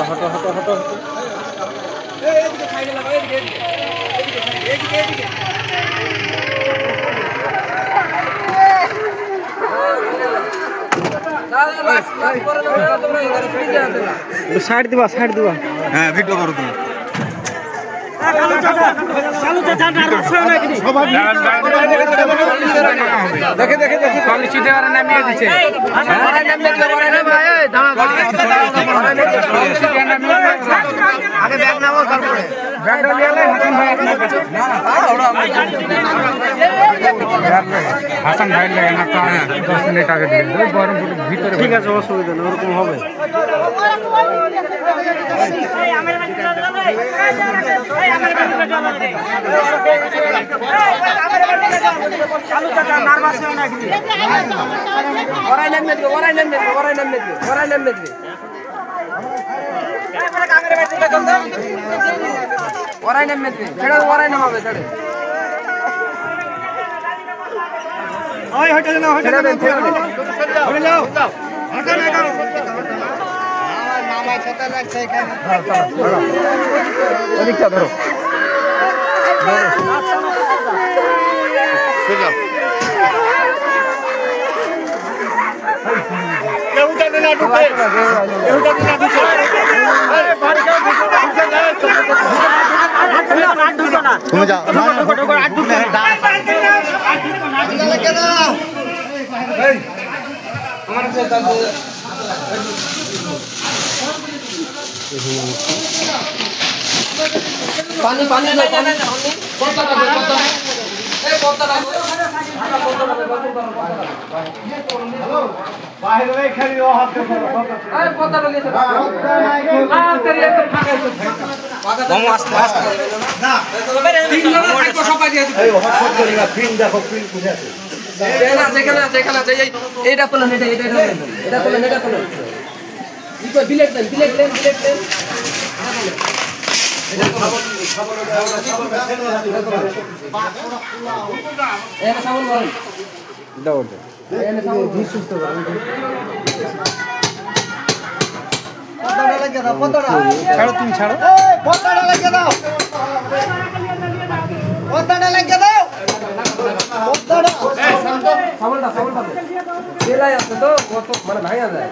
হটো হটো হটো side দিবা হ্যাঁ video করো তুমি দেখে দেখে দেখে পলিসিতে আর নামিয়ে দিছে আগে ব্যাগ নামাও তারপরে ব্যাগটা নিয়ে এলে হাসান ভাই লাগে না 10 মিনিট আগে দিয়ে বহরমপুর ভিতরে ঠিক আছে অসুবিধা নেই ওরকম হবে চালু চাকা নার্ভাস হয় না কি ওরাই নাম নেবে ওরাই নাম নেবে ছেড়ে ওরাই নাম হবে ছেড়ে ওই হটে যাও হটে যাও হটে না কারো আমার মামা ছাতা লাগছে এখানে ওদিকটা ধরো সোজা কেউটা না ঢুকে কেউটা না ঢুকে আরে বাড়ি যাও তুমি যাও ফটো করে আট ঢুকে লাগে দাও এই আমার কাছে পানি পানি কতটা এই কতটা বাইরে রে খালি ও হাত করে এই কতটা নিয়ে আর তেরি একটু ফাঁকা মামু আস্তে আস্তে না তিন জন থাকো সবাই দিয়ে এই হট করে না পিন দেখো পিন বুঝে আছে যেখানে আছে এইটা তোলেন এটা তোলেন ই কই বিলেট দেন এটা সামন বলেন দাও এনে সামন জি সুস্থ করেন পতাড়া লাগিয়ে দাও পতাড়া ছাড়ো তুমি ছাড়ো এই পতাড়া লাগিয়ে দাও পতাড়া লাগিয়ে দাও পতাড়া এই সামনটা বেলাই আছে তো কত মানে ভাঙা যায়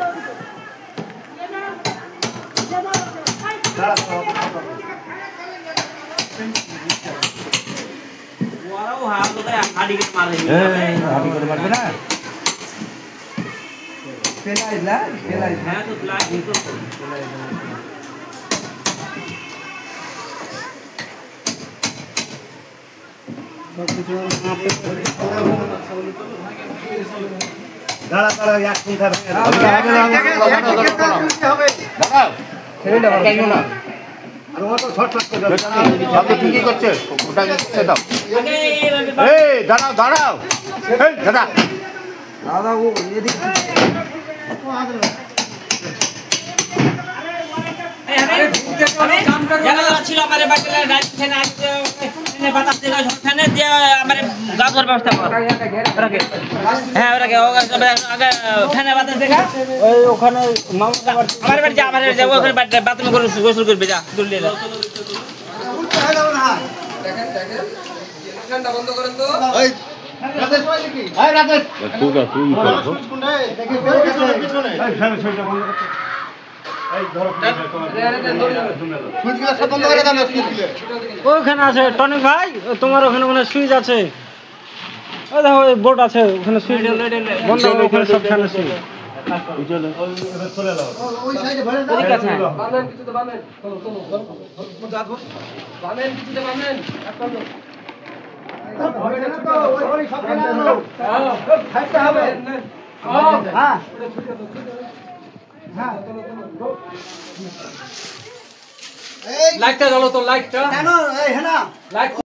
ওরাও হাত ধরে হাড়ি করে মারবে হাড়ি করে মারবে না পেলাই হ্যাঁ তো লাগি তো দাঁড়া এক মিনিট হবে দাঁড়াও ছেড়ে দাও কেন না আর ও তো শর্ট শর্ট করে আপনি কি করছে ওটা ছেড়ে দাও এই দাঁড়াও এই দাদা ও এদিকে ছিল আমার বাড়িতে রাজখানে আসছে এনে বাতাস দিল সবখানে দিয়ে আমার গাছর ব্যবস্থা কর হ্যাঁ ওরাকে আগে ফ্যানে বাতাস দেখা ওই ওখানে আমার বাড়ি যা আমার যাবো ওখানে বাথরুম করে গোসল করবে যা তুললে ঠান্ডা বন্ধ করেন তো ওই রাজেশ ভাই কি এই রাজেশ তুই করো দেখি পিছনে এই ফ্যান সুইচটা বন্ধ করো এই ধরো সুইচগুলো সব বন্ধ করে দাও না সুইচগুলো ওখানে আছে টনিক ভাই তোমার ওখানে সুইচ আছে ওই দেখো এই বোর্ড আছে ওখানে সুইচ বন্ধ করো ওখানে সব ফ্যান সুইচ চলে চলে যাও ওই সাইডে ভরে দাও ঠিক আছে বাঁধেন কিছুতে বাঁধেন চলো যাবো বাঁধেন কিছুতে বাঁধেন একদম হবে না তো ওই সব ফ্যান আনো হ্যাঁ খাইতে হবে হ্যাঁ হ্যাঁ লাইটটা জ্বালো তো লাইটটা কেন এই হ্যাঁ না লাইট